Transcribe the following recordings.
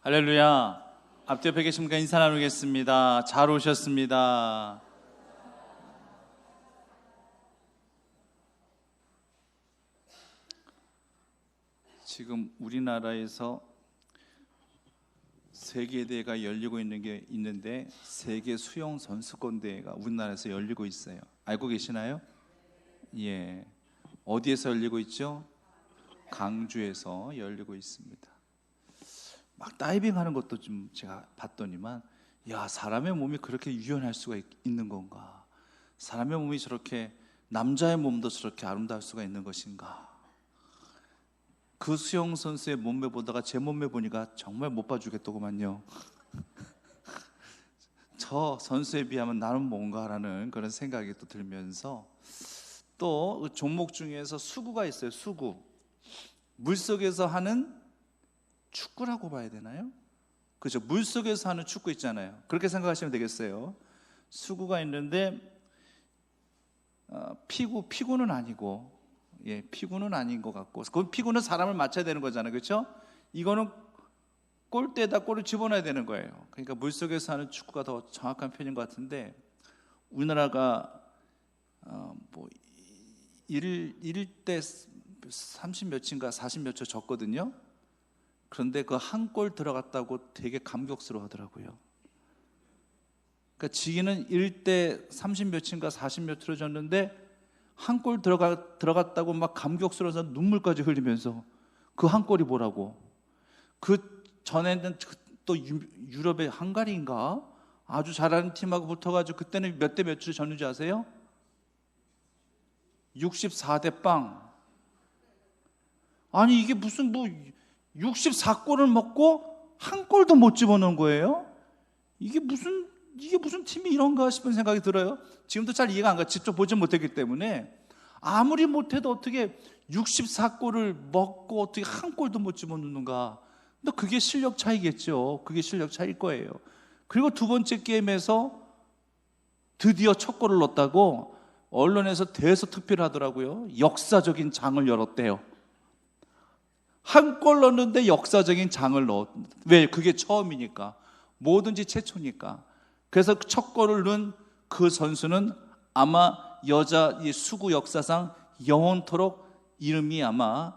할렐루야. 앞뒤 옆에 계신 분과 인사 나누겠습니다. 잘 오셨습니다. 지금 우리나라에서 세계대회가 열리고 있는 게 있는데 세계 수영 선수권 대회가 우리나라에서 열리고 있어요. 알고 계시나요? 예. 어디에서 열리고 있죠? 강주에서 열리고 있습니다. 막 다이빙 하는 것도 좀 제가 봤더니만, 야, 사람의 몸이 그렇게 유연할 수가 있는 건가? 사람의 몸이 저렇게, 남자의 몸도 저렇게 아름다울 수가 있는 것인가? 그 수영 선수의 몸매 보다가 제 몸매 보니까 정말 못 봐주겠더구만요. 저 선수에 비하면 나는 뭔가라는 그런 생각이 또 들면서, 또 종목 중에서 수구가 있어요. 수구. 물속에서 하는 축구라고 봐야 되나요? 그렇죠. 물속에서 하는 축구 있잖아요. 그렇게 생각하시면 되겠어요. 수구가 있는데 피구는 아니고, 예, 피구는 아닌 것 같고, 그 피구는 사람을 맞춰야 되는 거잖아요. 그렇죠? 이거는 골대에다 골을 집어넣어야 되는 거예요. 그러니까 물속에서 하는 축구가 더 정확한 표현인 것 같은데, 우리나라가 뭐 1대 30 몇인가 40 몇 초 졌거든요. 그런데 그 한 골 들어갔다고 되게 감격스러워 하더라고요. 그러니까 지기는 1대 30 몇인가 40 몇 초 졌는데 한 골 들어갔다고 막 감격스러워서 눈물까지 흘리면서 그 한 골이 뭐라고. 그 전에는 또 유럽의 헝가리인가 아주 잘하는 팀하고 붙어가지고 그때는 몇 대 몇으로 졌는지 아세요? 64대 빵. 아니 이게 무슨 64골을 먹고 한 골도 못 집어넣은 거예요? 이게 무슨 팀이 이런가 싶은 생각이 들어요. 지금도 잘 이해가 안 가. 직접 보지 못했기 때문에. 아무리 못해도 어떻게 64골을 먹고 어떻게 한 골도 못 집어넣는가. 근데 그게 실력 차이겠죠. 그게 실력 차이일 거예요. 그리고 두 번째 게임에서 드디어 첫 골을 넣었다고 언론에서 대서특필을 하더라고요. 역사적인 장을 열었대요. 한 골 넣었는데 역사적인 장을 왜? 그게 처음이니까. 뭐든지 최초니까. 그래서 첫 골을 넣은 그 선수는 아마 여자 이 수구 역사상 영원토록 이름이 아마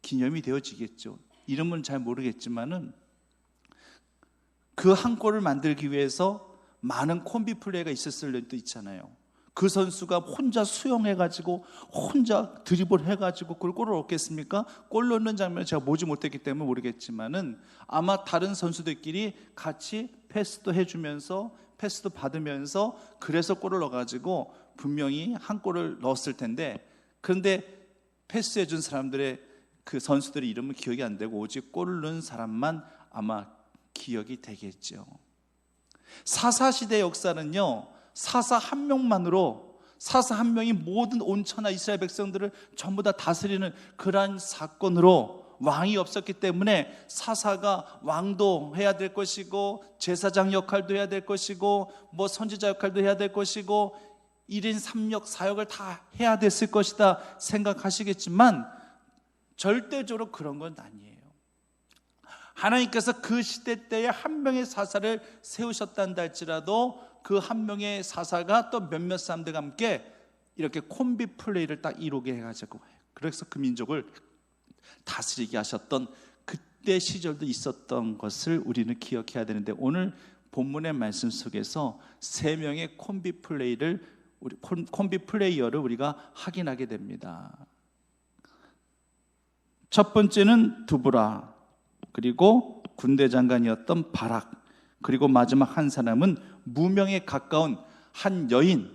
기념이 되어지겠죠. 이름은 잘 모르겠지만은 그 한 골을 만들기 위해서 많은 콤비 플레이가 있었을 때도 있잖아요. 그 선수가 혼자 수영해가지고 혼자 드리블 해가지고 그걸 골을 얻겠습니까? 골 넣는 장면을 제가 보지 못했기 때문에 모르겠지만은 아마 다른 선수들끼리 같이 패스도 해주면서 패스도 받으면서 그래서 골을 넣어가지고 분명히 한 골을 넣었을 텐데, 그런데 패스해준 사람들의 그 선수들의 이름은 기억이 안 되고 오직 골을 넣은 사람만 아마 기억이 되겠죠. 사사시대 역사는요, 사사 한 명만으로, 사사 한 명이 모든 온천하 이스라엘 백성들을 전부 다 다스리는 그러한 사건으로, 왕이 없었기 때문에 사사가 왕도 해야 될 것이고 제사장 역할도 해야 될 것이고 뭐 선지자 역할도 해야 될 것이고 1인 3역 4역을 다 해야 됐을 것이다 생각하시겠지만 절대적으로 그런 건 아니에요. 하나님께서 그 시대 때에 한 명의 사사를 세우셨단다 할지라도 그 한 명의 사사가 또 몇몇 사람들과 함께 이렇게 콤비 플레이를 딱 이루게 해가지고, 그래서 그 민족을 다스리게 하셨던 그때 시절도 있었던 것을 우리는 기억해야 되는데, 오늘 본문의 말씀 속에서 세 명의 콤비 플레이어를 우리가 확인하게 됩니다. 첫 번째는 두브라, 그리고 군대 장관이었던 바락, 그리고 마지막 한 사람은 무명에 가까운 한 여인,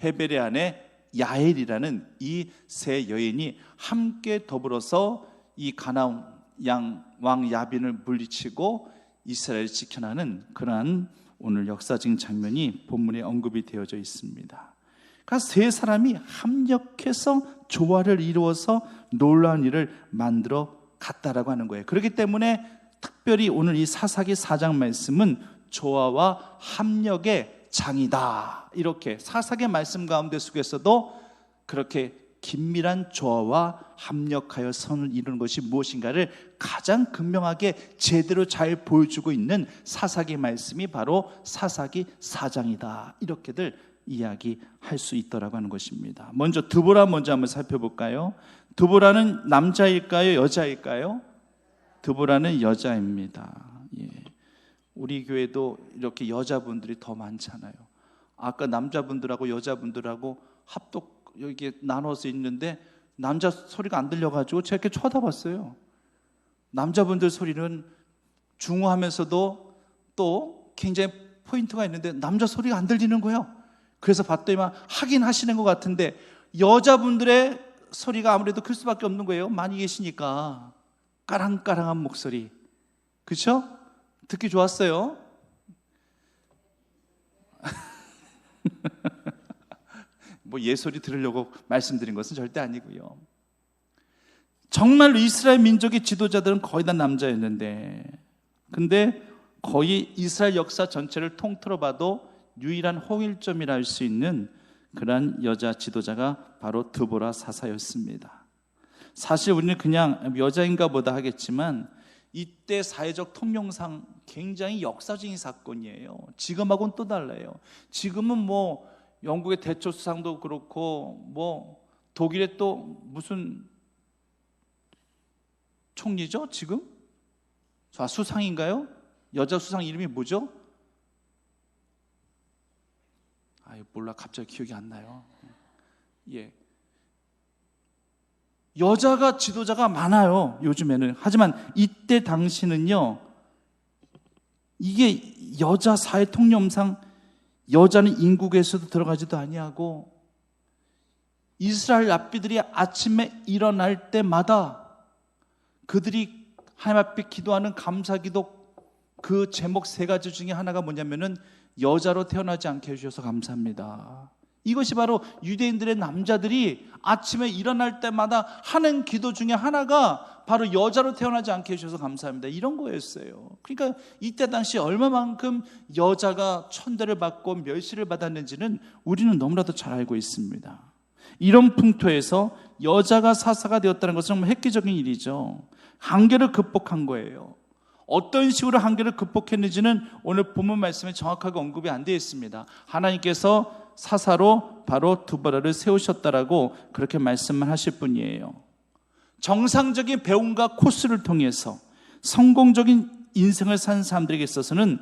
헤벨의 아내 야엘이라는 이 세 여인이 함께 더불어서 이 가나안 왕 야빈을 물리치고 이스라엘을 지켜나는 그러한 오늘 역사적인 장면이 본문에 언급이 되어져 있습니다. 그러니까 세 사람이 합력해서 조화를 이루어서 놀라운 일을 만들어 갔다라고 하는 거예요. 그렇기 때문에 특별히 오늘 이 사사기 4장 말씀은 조화와 합력의 장이다, 이렇게 사사기 말씀 가운데 속에서도 그렇게 긴밀한 조화와 합력하여 선을 이루는 것이 무엇인가를 가장 극명하게 제대로 잘 보여주고 있는 사사기 말씀이 바로 사사기 4장이다. 이렇게들 이야기할 수 있더라고 하는 것입니다. 먼저 드보라 먼저 한번 살펴볼까요? 드보라는 남자일까요? 여자일까요? 드보라는 여자입니다. 예. 우리 교회도 이렇게 여자분들이 더 많잖아요. 아까 남자분들하고 여자분들하고 합독 여기 나눠서 있는데 남자 소리가 안 들려가지고 제가 이렇게 쳐다봤어요. 남자분들 소리는 중후하면서도 또 굉장히 포인트가 있는데 남자 소리가 안 들리는 거예요. 그래서 봤더니만 하긴 하시는 것 같은데 여자분들의 소리가 아무래도 클 수밖에 없는 거예요. 많이 계시니까. 까랑까랑한 목소리, 그렇죠? 듣기 좋았어요. 뭐 예소리 들으려고 말씀드린 것은 절대 아니고요. 정말로 이스라엘 민족의 지도자들은 거의 다 남자였는데, 근데 거의 이스라엘 역사 전체를 통틀어 봐도 유일한 홍일점이라 할 수 있는 그러한 여자 지도자가 바로 드보라 사사였습니다. 사실 우리는 그냥 여자인가 보다 하겠지만 이때 사회적 통념상 굉장히 역사적인 사건이에요. 지금하고는 또 달라요. 지금은 뭐 영국의 대처 수상도 그렇고 뭐 독일의 또 무슨 총리죠? 지금? 수상인가요? 여자 수상 이름이 뭐죠? 몰라, 갑자기 기억이 안 나요. 예. 여자가 지도자가 많아요, 요즘에는. 하지만 이때 당시는요, 이게 여자 사회 통념상 여자는 인국에서도 들어가지도 아니하고 이스라엘 랍비들이 아침에 일어날 때마다 그들이 하나님 앞에 기도하는 감사기도 그 제목 3가지 중에 하나가 뭐냐면은 여자로 태어나지 않게 해주셔서 감사합니다. 이것이 바로 유대인들의 남자들이 아침에 일어날 때마다 하는 기도 중에 하나가 바로 여자로 태어나지 않게 해주셔서 감사합니다. 이런 거였어요. 그러니까 이때 당시 얼마만큼 여자가 천대를 받고 멸시를 받았는지는 우리는 너무나도 잘 알고 있습니다. 이런 풍토에서 여자가 사사가 되었다는 것은 정말 획기적인 일이죠. 한계를 극복한 거예요. 어떤 식으로 한계를 극복했는지는 오늘 본문 말씀에 정확하게 언급이 안 되어 있습니다. 하나님께서 사사로 바로 드보라를 세우셨다라고 그렇게 말씀을 하실 분이에요. 정상적인 배움과 코스를 통해서 성공적인 인생을 산 사람들에게 있어서는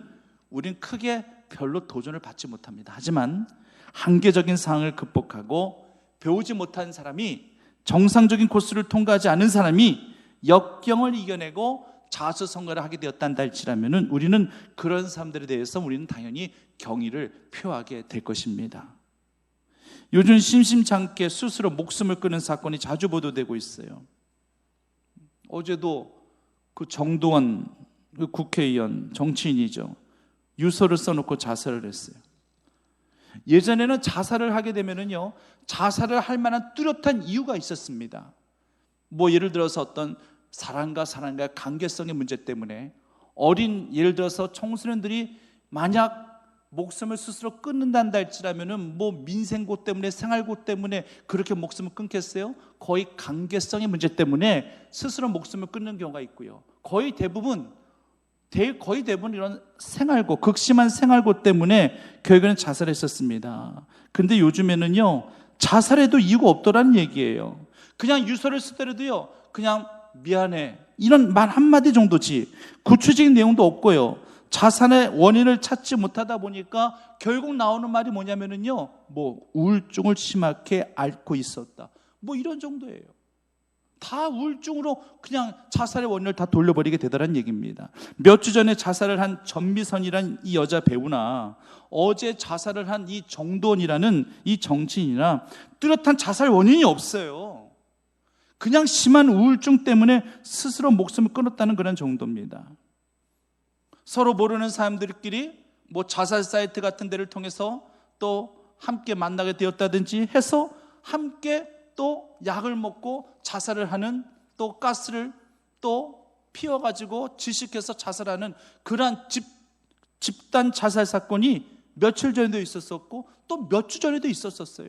우린 크게 별로 도전을 받지 못합니다. 하지만 한계적인 상황을 극복하고 배우지 못한 사람이, 정상적인 코스를 통과하지 않은 사람이 역경을 이겨내고 자수성가를 하게 되었단다 할지라면 우리는 그런 사람들에 대해서 우리는 당연히 경의를 표하게 될 것입니다. 요즘 심심찮게 스스로 목숨을 끊는 사건이 자주 보도되고 있어요. 어제도 그 정동원 그 국회의원, 정치인이죠, 유서를 써놓고 자살을 했어요. 예전에는 자살을 하게 되면은요, 자살을 할 만한 뚜렷한 이유가 있었습니다. 뭐 예를 들어서 어떤 사람과의 관계성의 문제 때문에, 예를 들어서 청소년들이 만약 목숨을 스스로 끊는단다 할지라면은 뭐 민생고 때문에, 생활고 때문에 그렇게 목숨을 끊겠어요? 거의 관계성의 문제 때문에 스스로 목숨을 끊는 경우가 있고요. 거의 대부분 이런 생활고, 극심한 생활고 때문에 결국에는 자살했었습니다. 근데 요즘에는요, 자살해도 이유가 없더라는 얘기예요. 그냥 유서를 쓰더라도요, 그냥 미안해, 이런 말 한마디 정도지 구체적인 내용도 없고요. 자살의 원인을 찾지 못하다 보니까 결국 나오는 말이 뭐냐면은요, 뭐 우울증을 심하게 앓고 있었다, 뭐 이런 정도예요. 다 우울증으로 그냥 자살의 원인을 다 돌려버리게 되더라는 얘기입니다. 몇 주 전에 자살을 한 전미선이라는 이 여자 배우나 어제 자살을 한 이 정도원이라는 이 정치인이나 뚜렷한 자살 원인이 없어요. 그냥 심한 우울증 때문에 스스로 목숨을 끊었다는 그런 정도입니다. 서로 모르는 사람들끼리 뭐 자살 사이트 같은 데를 통해서 또 함께 만나게 되었다든지 해서 함께 또 약을 먹고 자살을 하는, 또 가스를 또 피워가지고 질식해서 자살하는 그러한 집단 자살 사건이 며칠 전에도 있었었고 또 몇 주 전에도 있었었어요.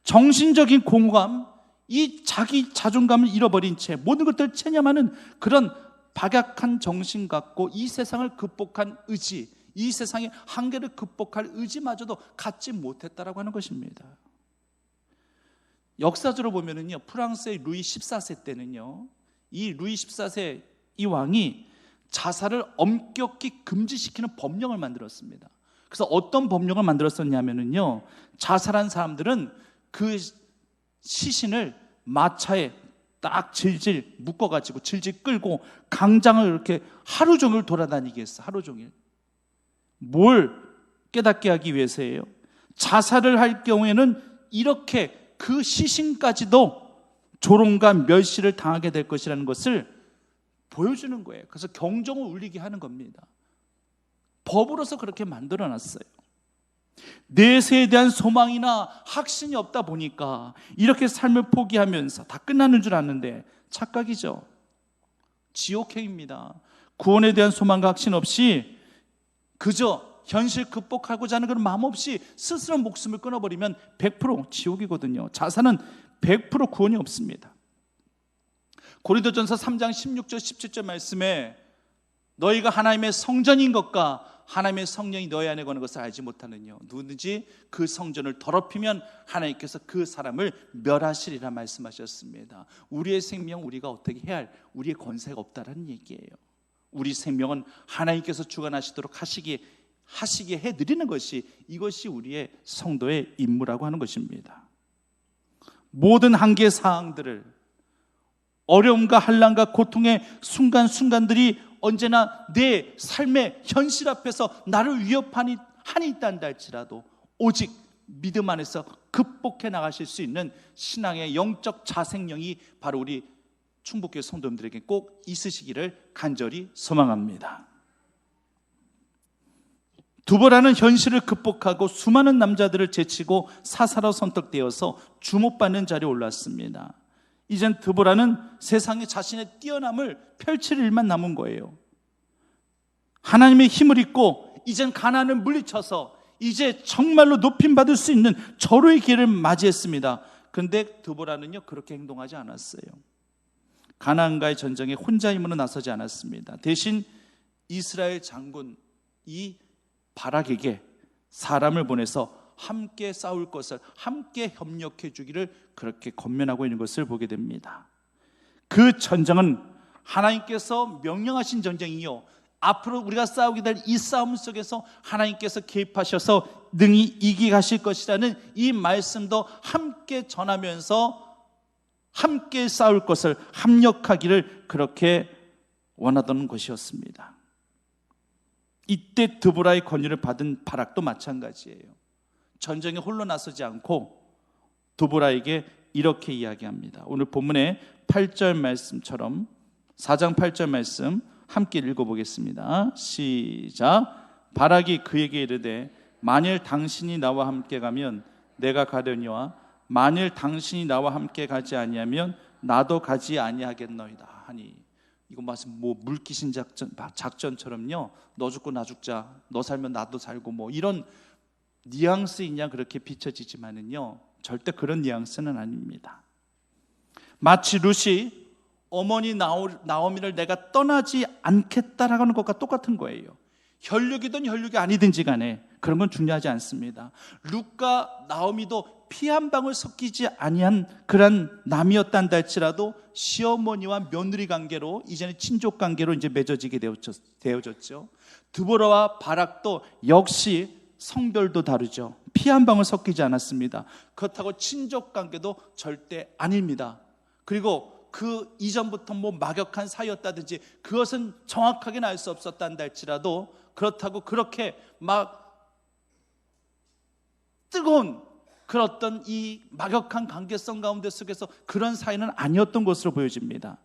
정신적인 공허감, 이 자기 자존감을 잃어버린 채 모든 것들을 체념하는 그런 박약한 정신 갖고 이 세상을 극복한 의지, 이 세상의 한계를 극복할 의지마저도 갖지 못했다라고 하는 것입니다. 역사적으로 보면은요, 프랑스의 루이 14세 때는요, 이 루이 14세 이 왕이 자살을 엄격히 금지시키는 법령을 만들었습니다. 그래서 어떤 법령을 만들었었냐면요, 자살한 사람들은 그 시신을 마차에 딱 질질 묶어가지고 질질 끌고 강장을 이렇게 하루 종일 돌아다니게 했어. 하루 종일. 뭘 깨닫게 하기 위해서예요? 자살을 할 경우에는 이렇게 그 시신까지도 조롱과 멸시를 당하게 될 것이라는 것을 보여주는 거예요. 그래서 경종을 울리게 하는 겁니다. 법으로서 그렇게 만들어놨어요. 내세에 대한 소망이나 확신이 없다 보니까 이렇게 삶을 포기하면서 다 끝나는 줄 아는데 착각이죠. 지옥행입니다. 구원에 대한 소망과 확신 없이 그저 현실 극복하고자 하는 그런 마음 없이 스스로 목숨을 끊어버리면 100% 지옥이거든요. 자살은 100% 구원이 없습니다. 고린도전서 3장 16절 17절 말씀에 너희가 하나님의 성전인 것과 하나님의 성령이 너희 안에 거는 것을 알지 못하느냐. 누구든지 그 성전을 더럽히면 하나님께서 그 사람을 멸하시리라 말씀하셨습니다. 우리의 생명 우리가 어떻게 해야 할, 우리의 권세가 없다라는 얘기예요. 우리 생명은 하나님께서 주관하시도록 하시게 해드리는 것이, 이것이 우리의 성도의 임무라고 하는 것입니다. 모든 한계 사항들을, 어려움과 한란과 고통의 순간순간들이 언제나 내 삶의 현실 앞에서 나를 위협하니 있단다 할지라도 오직 믿음 안에서 극복해 나가실 수 있는 신앙의 영적 자생력이 바로 우리 충북교회 성도님들에게 꼭 있으시기를 간절히 소망합니다. 두보라는 현실을 극복하고 수많은 남자들을 제치고 사사로 선택되어서 주목받는 자리에 올랐습니다. 이젠 드보라는 세상에 자신의 뛰어남을 펼칠 일만 남은 거예요. 하나님의 힘을 입고 이젠 가나안을 물리쳐서 이제 정말로 높임받을 수 있는 절호의 기회를 맞이했습니다. 그런데 드보라는요, 그렇게 행동하지 않았어요. 가나안과의 전쟁에 혼자 힘으로 나서지 않았습니다. 대신 이스라엘 장군 이 바락에게 사람을 보내서 함께 싸울 것을, 함께 협력해 주기를 그렇게 권면하고 있는 것을 보게 됩니다. 그 전쟁은 하나님께서 명령하신 전쟁이요, 앞으로 우리가 싸우게 될 이 싸움 속에서 하나님께서 개입하셔서 능히 이기게 하실 것이라는 이 말씀도 함께 전하면서 함께 싸울 것을, 합력하기를 그렇게 원하던 것이었습니다. 이때 드보라의 권유를 받은 바락도 마찬가지예요. 전쟁에 홀로 나서지 않고 드보라에게 이렇게 이야기합니다. 오늘 본문의 8절 말씀처럼 4장 8절 말씀 함께 읽어보겠습니다. 시작. 바락이 그에게 이르되 만일 당신이 나와 함께 가면 내가 가려니와 만일 당신이 나와 함께 가지 아니하면 나도 가지 아니하겠노이다 하니, 이거 무슨 뭐 물귀신 작전처럼요, 너 죽고 나 죽자, 너 살면 나도 살고 뭐 이런 뉘앙스이냐 그렇게 비춰지지만은요, 절대 그런 뉘앙스는 아닙니다. 마치 룻이 어머니 나오미를 내가 떠나지 않겠다라고 하는 것과 똑같은 거예요. 혈육이든 혈육이 아니든지 간에 그런 건 중요하지 않습니다. 룻과 나오미도 피 한 방울 섞이지 아니한 그런 남이었단다 할지라도 시어머니와 며느리 관계로, 이제는 친족 관계로 이제 맺어지게 되어졌죠. 드보라와 바락도 역시 성별도 다르죠. 피 한 방울 섞이지 않았습니다. 그렇다고 친족 관계도 절대 아닙니다. 그리고 그 이전부터 뭐 막역한 사이였다든지 그것은 정확하게는 알 수 없었단다 할지라도, 그렇다고 그렇게 막 뜨거운 그런 어떤 이 막역한 관계성 가운데 속에서 그런 사이는 아니었던 것으로 보여집니다.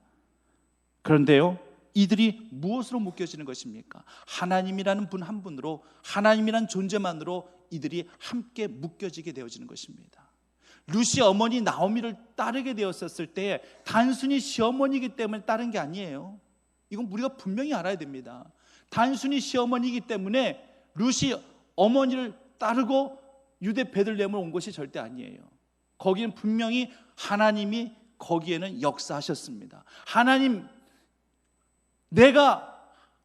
그런데요, 이들이 무엇으로 묶여지는 것입니까? 하나님이라는 분 한 분으로, 하나님이란 존재만으로 이들이 함께 묶여지게 되어지는 것입니다. 룻이 어머니 나오미를 따르게 되었을 때 단순히 시어머니이기 때문에 따른 게 아니에요. 이건 우리가 분명히 알아야 됩니다. 단순히 시어머니이기 때문에 룻이 어머니를 따르고 유대 베들레헴을 온 것이 절대 아니에요. 거기는 분명히 하나님이 거기에는 역사하셨습니다. 하나님, 내가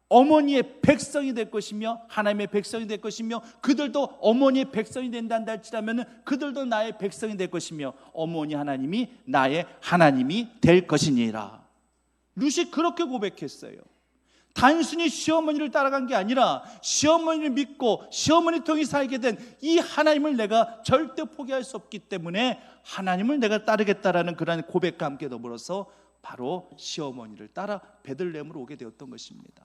어머니의 백성이 될 것이며 하나님의 백성이 될 것이며 그들도 어머니의 백성이 된단다 할지라면 그들도 나의 백성이 될 것이며 어머니 하나님이 나의 하나님이 될 것이니라. 룻이 그렇게 고백했어요. 단순히 시어머니를 따라간 게 아니라 시어머니를 믿고 시어머니 통해 살게 된 이 하나님을 내가 절대 포기할 수 없기 때문에 하나님을 내가 따르겠다라는 그런 고백과 함께 더불어서 바로 시어머니를 따라 베들레헴으로 오게 되었던 것입니다.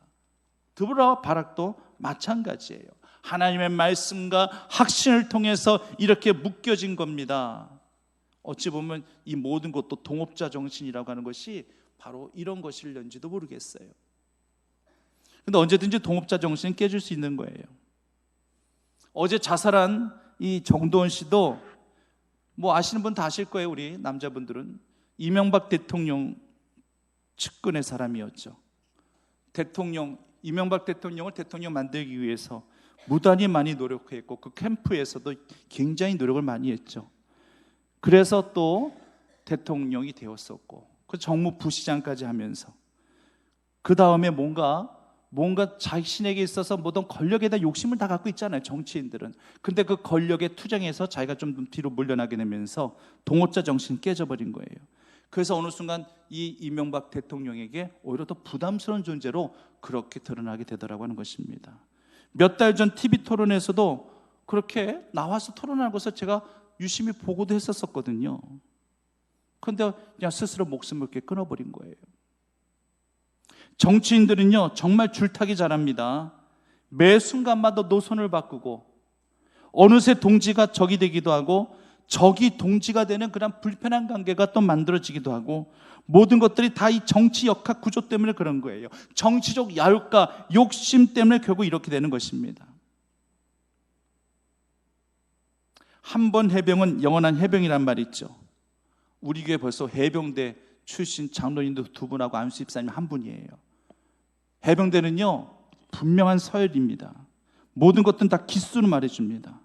드보라와 바락도 마찬가지예요. 하나님의 말씀과 확신을 통해서 이렇게 묶여진 겁니다. 어찌 보면 이 모든 것도 동업자 정신이라고 하는 것이 바로 이런 것일런지도 모르겠어요. 근데 언제든지 동업자 정신은 깨질 수 있는 거예요. 어제 자살한 이 정도원 씨도 뭐 아시는 분 다 아실 거예요. 우리 남자분들은 이명박 대통령 측근의 사람이었죠. 이명박 대통령을 대통령 만들기 위해서 무단히 많이 노력했고 그 캠프에서도 굉장히 노력을 많이 했죠. 그래서 또 대통령이 되었었고 그 정무 부시장까지 하면서 그 다음에 뭔가 자신에게 있어서 모든 권력에 대한 욕심을 다 갖고 있잖아요, 정치인들은. 근데 그 권력에 투쟁해서 자기가 좀 뒤로 물러나게 되면서 동업자 정신이 깨져버린 거예요. 그래서 어느 순간 이 이명박 대통령에게 오히려 더 부담스러운 존재로 그렇게 드러나게 되더라고 하는 것입니다. 몇 달 전 TV 토론에서도 그렇게 나와서 토론하는 것을 제가 유심히 보고도 했었거든요. 그런데 그냥 스스로 목숨을 이렇게 끊어버린 거예요. 정치인들은요 정말 줄타기 잘합니다. 매 순간마다 노선을 바꾸고 어느새 동지가 적이 되기도 하고 적이 동지가 되는 그런 불편한 관계가 또 만들어지기도 하고 모든 것들이 다 이 정치 역학 구조 때문에 그런 거예요. 정치적 야욕과 욕심 때문에 결국 이렇게 되는 것입니다. 한 번 해병은 영원한 해병이란 말이 있죠. 우리 교회 벌써 해병대 출신 장로님도 2분하고 안수 집사님 1분이에요. 해병대는요 분명한 서열입니다. 모든 것들은 다 기수로 말해줍니다.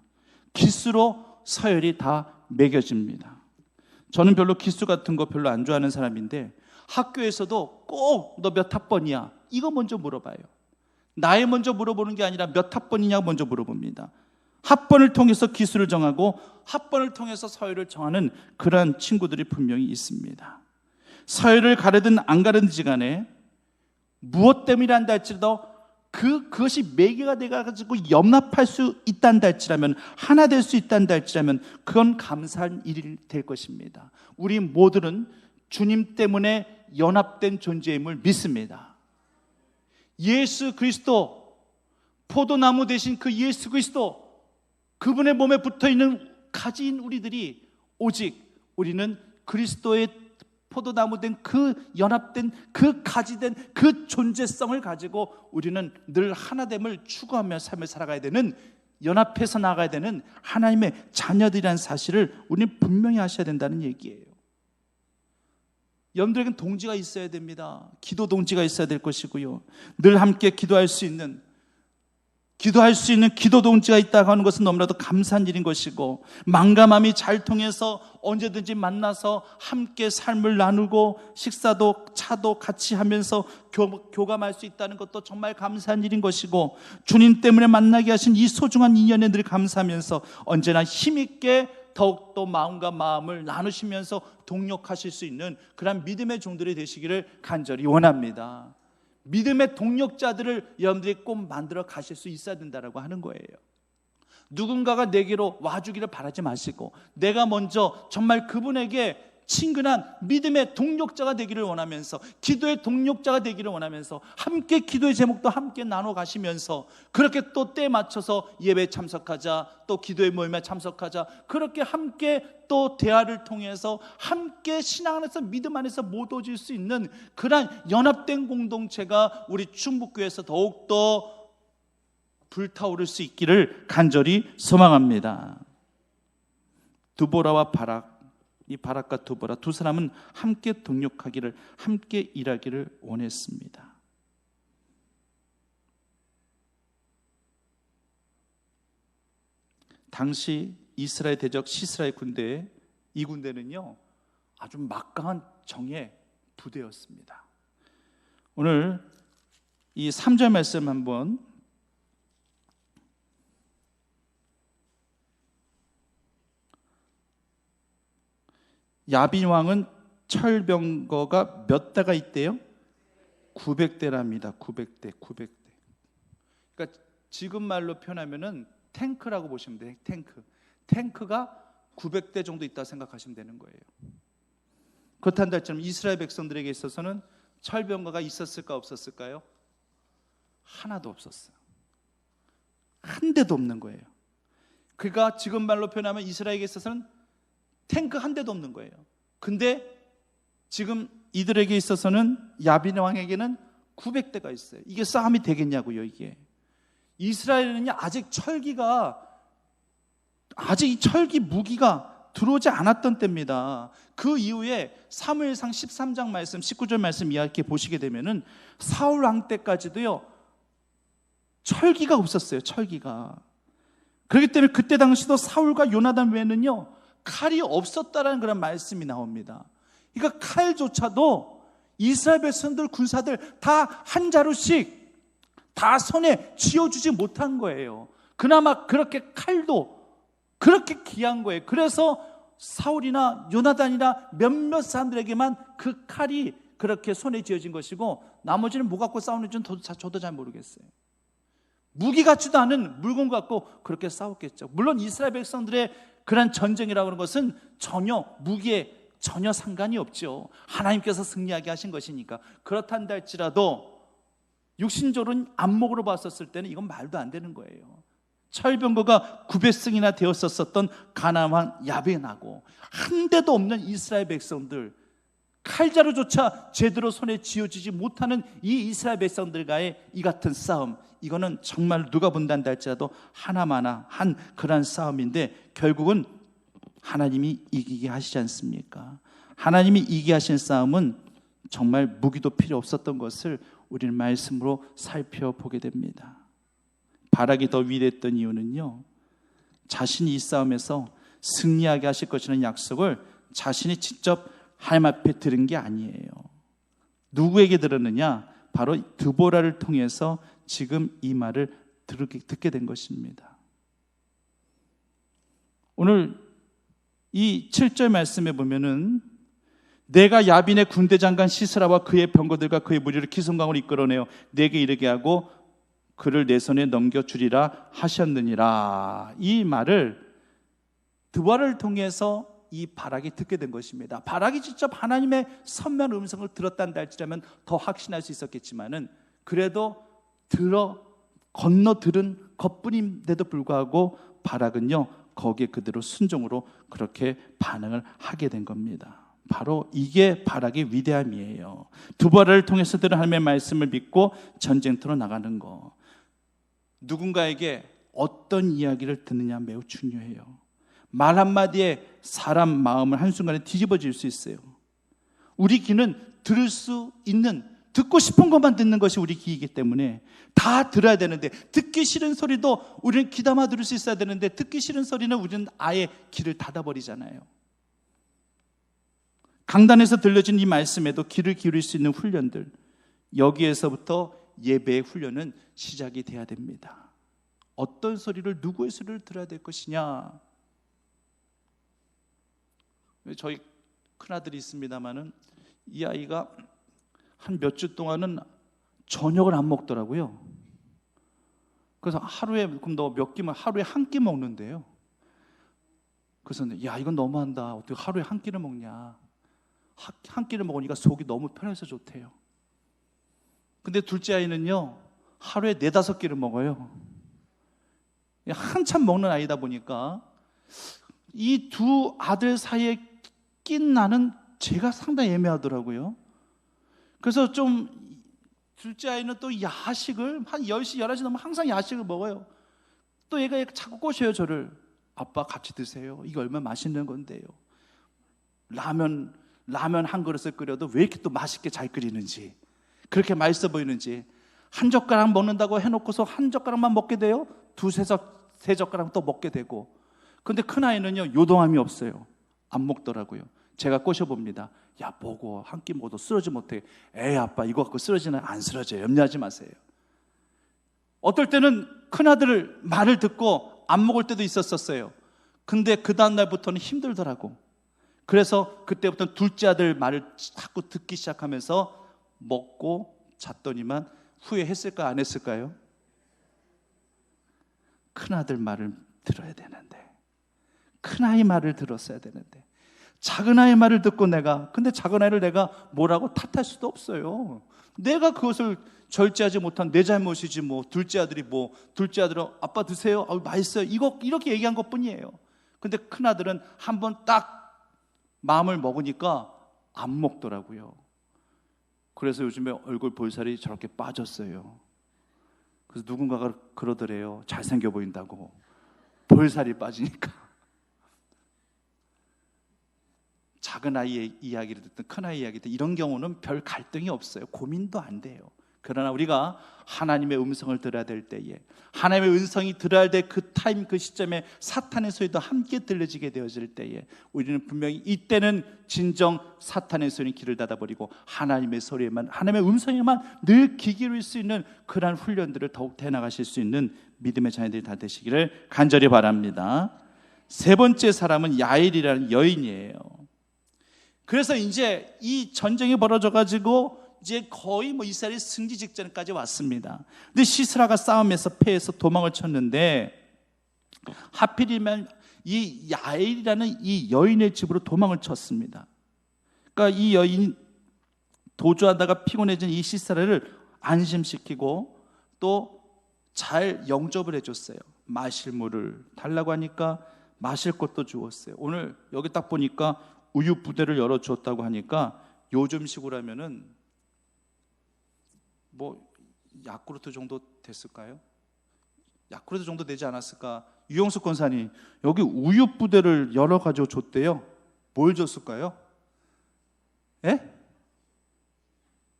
기수로 서열이 다 매겨집니다. 저는 별로 기수 같은 거 별로 안 좋아하는 사람인데 학교에서도 꼭 너 몇 학번이야 이거 먼저 물어봐요. 나이 먼저 물어보는 게 아니라 몇 학번이냐고 먼저 물어봅니다. 학번을 통해서 기수를 정하고 학번을 통해서 서열을 정하는 그러한 친구들이 분명히 있습니다. 서열을 가르든 안 가르든지 간에 무엇 때문이라 한다 할지라도 그것이 매개가 돼가지고 염납할 수 있단다 할지라면 하나 될 수 있단다 할지라면 그건 감사한 일이 될 것입니다. 우리 모두는 주님 때문에 연합된 존재임을 믿습니다. 예수 그리스도 포도나무 대신 그 예수 그리스도 그분의 몸에 붙어있는 가지인 우리들이 오직 우리는 그리스도의 포도나무 된 그 연합된 그 가지된 그 존재성을 가지고 우리는 늘 하나됨을 추구하며 삶을 살아가야 되는 연합해서 나가야 되는 하나님의 자녀들이라는 사실을 우리는 분명히 하셔야 된다는 얘기예요. 여러분들에게는 동지가 있어야 됩니다. 기도 동지가 있어야 될 것이고요. 늘 함께 기도할 수 있는 기도 동지가 있다고 하는 것은 너무나도 감사한 일인 것이고 만감함이 잘 통해서 언제든지 만나서 함께 삶을 나누고 식사도 차도 같이 하면서 교감할 수 있다는 것도 정말 감사한 일인 것이고 주님 때문에 만나게 하신 이 소중한 인연에 늘 감사하면서 언제나 힘있게 더욱더 마음과 마음을 나누시면서 동력하실 수 있는 그런 믿음의 종들이 되시기를 간절히 원합니다. 믿음의 동력자들을 여러분들이 꼭 만들어 가실 수 있어야 된다고 하는 거예요. 누군가가 내게로 와주기를 바라지 마시고 내가 먼저 정말 그분에게 친근한 믿음의 동력자가 되기를 원하면서 기도의 동력자가 되기를 원하면서 함께 기도의 제목도 함께 나눠 가시면서 그렇게 또 때에 맞춰서 예배에 참석하자 또 기도의 모임에 참석하자 그렇게 함께 또 대화를 통해서 함께 신앙 안에서 믿음 안에서 모도질 수 있는 그런 연합된 공동체가 우리 충북교회에서 더욱더 불타오를 수 있기를 간절히 소망합니다. 드보라와 바락 이 바락과 드보라 두 사람은 함께 동력하기를 함께 일하기를 원했습니다. 당시 이스라엘 대적 시스라의 군대에 이 군대는요 아주 막강한 정예 부대였습니다. 오늘 이 3절 말씀 한번 야빈 왕은 철병거가 몇 대가 있대요? 900대랍니다. 900대. 그러니까 지금 말로 표현하면은 탱크라고 보시면 돼요. 탱크가 900대 정도 있다고 생각하시면 되는 거예요. 그렇다는 할지라도 이스라엘 백성들에게 있어서는 철병거가 있었을까 없었을까요? 하나도 없었어요. 한 대도 없는 거예요. 그러니까 지금 말로 표현하면 이스라엘에게 있어서는 탱크 한 대도 없는 거예요. 근데 지금 이들에게 있어서는 야빈 왕에게는 900대가 있어요. 이게 싸움이 되겠냐고요. 이게 이스라엘은요 아직 이 철기 무기가 들어오지 않았던 때입니다. 그 이후에 사무엘상 13장 말씀 19절 말씀 이야기 보시게 되면은 사울 왕 때까지도요 철기가 없었어요. 철기가. 그렇기 때문에 그때 당시도 사울과 요나단 외에는요 칼이 없었다라는 그런 말씀이 나옵니다. 그러니까 칼조차도 이스라엘 백성들 군사들 다 한 자루씩 다 손에 쥐어주지 못한 거예요. 그나마 그렇게 칼도 그렇게 귀한 거예요. 그래서 사울이나 요나단이나 몇몇 사람들에게만 그 칼이 그렇게 손에 쥐어진 것이고 나머지는 뭐 갖고 싸우는지는 저도 잘 모르겠어요. 무기 같지도 않은 물건 갖고 그렇게 싸웠겠죠. 물론 이스라엘 백성들의 그런 전쟁이라고 하는 것은 전혀 무기에 전혀 상관이 없죠. 하나님께서 승리하게 하신 것이니까. 그렇단다 할지라도 육신적으로 안목으로 봤었을 때는 이건 말도 안 되는 거예요. 철병거가 900승이나 되었었던 가나안 왕 야빈하고 한 대도 없는 이스라엘 백성들, 칼자루조차 제대로 손에 쥐어지지 못하는 이 이스라엘 백성들과의 이 같은 싸움, 이거는 정말 누가 본단다 할지라도 하나마나 한 그런 싸움인데 결국은 하나님이 이기게 하시지 않습니까? 하나님이 이기게 하신 싸움은 정말 무기도 필요 없었던 것을 우리는 말씀으로 살펴보게 됩니다. 바락이 더 위대했던 이유는요, 자신이 이 싸움에서 승리하게 하실 것이라는 약속을 자신이 직접 하나님 앞에 들은 게 아니에요. 누구에게 들었느냐? 바로 드보라를 통해서 지금 이 말을 듣게 된 것입니다. 오늘 이 7절 말씀에 보면은 내가 야빈의 군대 장관 시스라와 그의 병거들과 그의 무리를 기송강으로 이끌어내어 내게 이르게 하고 그를 내 손에 넘겨주리라 하셨느니라. 이 말을 드보라를 통해서 이 바락이 듣게 된 것입니다. 바락이 직접 하나님의 선명한 음성을 들었단다 할지라면 더 확신할 수 있었겠지만은 그래도 건너 들은 것뿐인데도 불구하고 바락은요 거기에 그대로 순종으로 그렇게 반응을 하게 된 겁니다. 바로 이게 바락의 위대함이에요. 드보라를 통해서 들은 하나님의 말씀을 믿고 전쟁터로 나가는 거. 누군가에게 어떤 이야기를 듣느냐 매우 중요해요. 말 한마디에 사람 마음을 한순간에 뒤집어질 수 있어요. 우리 귀는 들을 수 있는, 듣고 싶은 것만 듣는 것이 우리 귀이기 때문에 다 들어야 되는데, 듣기 싫은 소리도 우리는 귀담아 들을 수 있어야 되는데 듣기 싫은 소리는 우리는 아예 귀를 닫아버리잖아요. 강단에서 들려진 이 말씀에도 귀를 기울일 수 있는 훈련들, 여기에서부터 예배의 훈련은 시작이 돼야 됩니다. 어떤 소리를, 누구의 소리를 들어야 될 것이냐. 저희 큰아들이 있습니다마는 이 아이가 한 몇 주 동안은 저녁을 안 먹더라고요. 그래서 하루에, 그럼 너 몇 끼만, 하루에 한 끼 먹는데요. 그래서 야, 이건 너무한다. 어떻게 하루에 한 끼를 먹냐. 한 끼를 먹으니까 속이 너무 편해서 좋대요. 근데 둘째 아이는요, 하루에 4-5끼를 먹어요. 한참 먹는 아이다 보니까 이 두 아들 사이에 낀 나는 제가 상당히 애매하더라고요. 그래서 좀 둘째 아이는 또 야식을 한 10시, 11시 넘으면 항상 야식을 먹어요. 또 얘가 자꾸 꼬셔요, 저를. 아빠 같이 드세요. 이게 얼마나 맛있는 건데요. 라면 한 그릇을 끓여도 왜 이렇게 또 맛있게 잘 끓이는지, 그렇게 맛있어 보이는지. 한 젓가락 먹는다고 해놓고서 한 젓가락만 먹게 돼요. 2-3 젓가락 또 먹게 되고. 근데 큰아이는요, 요동함이 없어요. 안 먹더라고요. 제가 꼬셔봅니다. 야, 먹어. 한 끼 먹어도 쓰러지 못해. 에이, 아빠 이거 갖고 쓰러지는 안 쓰러져요. 염려하지 마세요. 어떨 때는 큰아들 말을 듣고 안 먹을 때도 있었어요. 근데 그 다음날부터는 힘들더라고. 그래서 그때부터 둘째 아들 말을 자꾸 듣기 시작하면서 먹고 잤더니만 후회했을까 안 했을까요? 큰아들 말을 들어야 되는데, 큰아이 말을 들었어야 되는데, 작은아이 말을 듣고 근데 작은아이를 내가 뭐라고 탓할 수도 없어요. 내가 그것을 절제하지 못한 내 잘못이지 둘째 아들은 아빠 드세요. 맛있어요. 이렇게 얘기한 것뿐이에요. 근데 큰아들은 한번 딱 마음을 먹으니까 안 먹더라고요. 그래서 요즘에 얼굴 볼살이 저렇게 빠졌어요. 그래서 누군가가 그러더래요. 잘생겨 보인다고. 볼살이 빠지니까. 작은 아이의 이야기를 듣든 큰 아이의 이야기를 듣든 이런 경우는 별 갈등이 없어요. 고민도 안 돼요. 그러나 우리가 하나님의 음성을 들어야 될 때에, 하나님의 음성이 들어야 될 그 타임, 그 시점에 사탄의 소리도 함께 들려지게 되어질 때에 우리는 분명히 이때는 진정 사탄의 소리는 귀를 닫아버리고 하나님의 소리에만, 하나님의 음성에만 늘 귀 기울일 수 있는 그러한 훈련들을 더욱 해나가실 수 있는 믿음의 자녀들이 다 되시기를 간절히 바랍니다. 세 번째 사람은 야일이라는 여인이에요. 그래서 이제 이 전쟁이 벌어져가지고 이제 거의 이스라엘이 승리 직전까지 왔습니다. 근데 시스라가 싸움에서 패해서 도망을 쳤는데 하필이면 이 야엘이라는 이 여인의 집으로 도망을 쳤습니다. 그러니까 이 여인 도주하다가 피곤해진 이 시스라를 안심시키고 또 잘 영접을 해줬어요. 마실 물을 달라고 하니까 마실 것도 주었어요. 오늘 여기 딱 보니까 우유 부대를 열어주었다고 하니까 요즘식으로 하면은 야쿠르트 정도 됐을까요? 야쿠르트 정도 되지 않았을까? 유영수 권사님, 여기 우유 부대를 열어가지고 줬대요. 뭘 줬을까요? 예?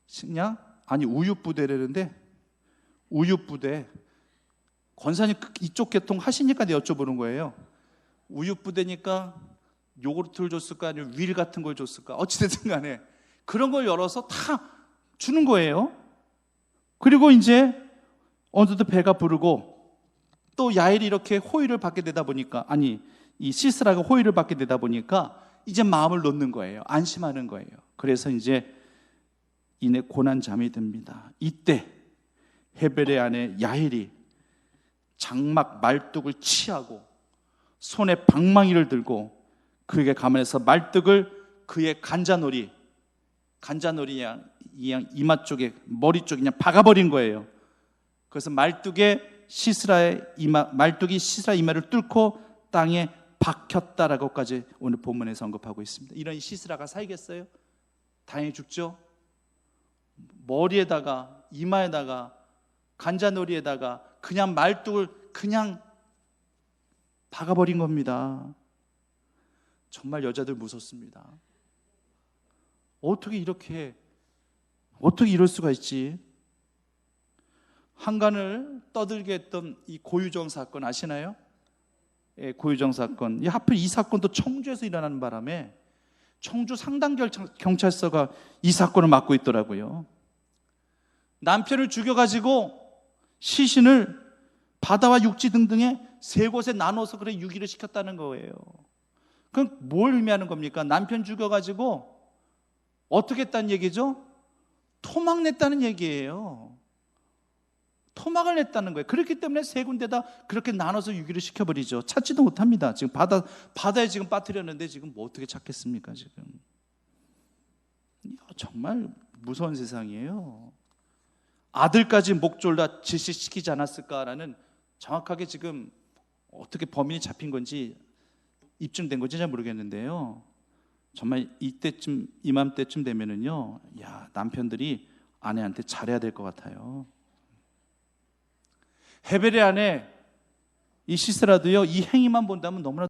식량? 아니, 우유 부대라는데, 우유 부대. 권사님 이쪽 계통 하시니까 여쭤보는 거예요. 우유 부대니까 요구르트를 줬을까? 아니면 윌 같은 걸 줬을까? 어찌됐든 간에 그런 걸 열어서 다 주는 거예요. 그리고 이제 어느덧 배가 부르고 또 야엘이 이렇게 호의를 받게 되다 보니까, 이 시스라가 호의를 받게 되다 보니까 이제 마음을 놓는 거예요. 안심하는 거예요. 그래서 이제 이내 고난 잠이 듭니다. 이때 헤벨의 아내 야엘이 장막 말뚝을 치하고 손에 방망이를 들고 그에게 가만해서 말뚝을 그의 간자놀이 이마 쪽에, 머리 쪽에 그냥 박아버린 거예요. 그래서 말뚝이 시스라의 이마를 뚫고 땅에 박혔다라고까지 오늘 본문에서 언급하고 있습니다. 이런 시스라가 살겠어요? 당연히 죽죠. 머리에다가 이마에다가 간자놀이에다가 그냥 말뚝을 그냥 박아버린 겁니다. 정말 여자들 무섭습니다. 어떻게 이럴 수가 있지? 한간을 떠들게 했던 이 고유정 사건 아시나요? 예, 고유정 사건. 하필 이 사건도 청주에서 일어나는 바람에 청주 상당 경찰서가 이 사건을 맡고 있더라고요. 남편을 죽여가지고 시신을 바다와 육지 등등의 세 곳에 나눠서 그래 유기를 시켰다는 거예요. 그럼 뭘 의미하는 겁니까? 남편 죽여가지고 어떻게 했다는 얘기죠? 토막 냈다는 얘기예요. 토막을 냈다는 거예요. 그렇기 때문에 세 군데다 그렇게 나눠서 유기를 시켜버리죠. 찾지도 못합니다. 지금 바다에 지금 빠뜨렸는데 지금 어떻게 찾겠습니까? 지금 정말 무서운 세상이에요. 아들까지 목 졸라 질식시키지 않았을까라는, 정확하게 지금 어떻게 범인이 잡힌 건지 입증된 건지 잘 모르겠는데요. 정말 이맘때쯤 되면은요, 남편들이 아내한테 잘해야 될 것 같아요. 헤벨의 아내 이 시스라도요, 이 행위만 본다면 너무나